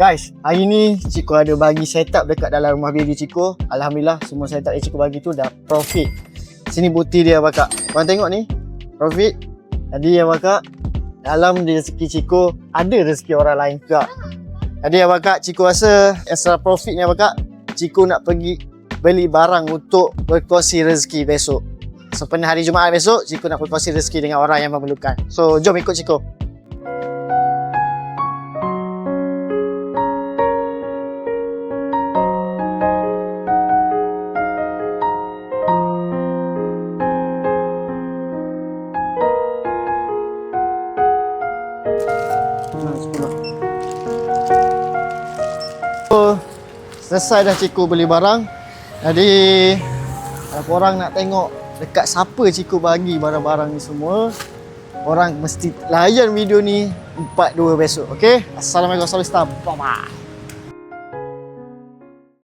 Guys, hari ni Ciko ada bagi setup dekat dalam rumah baby Ciko. Alhamdulillah semua setup yang Ciko bagi tu dah profit. Sini bukti dia bakak. Korang tengok ni, profit. Jadi ya bakak, dalam rezeki Ciko ada rezeki orang lain juga. Jadi ya bakak, Ciko rasa extra profit ni bakak, Ciko nak pergi beli barang untuk berkongsi rezeki besok. So pada hari Jumaat besok, Ciko nak berkongsi rezeki dengan orang yang memerlukan. So jom ikut Ciko. Selesai dah Ciko beli barang. Jadi kalau korang nak tengok dekat siapa Ciko bagi barang-barang ni semua, korang mesti layan video ni 4-2 besok. Okay? Assalamualaikum warahmatullahi wabarakatuh. Bye-bye.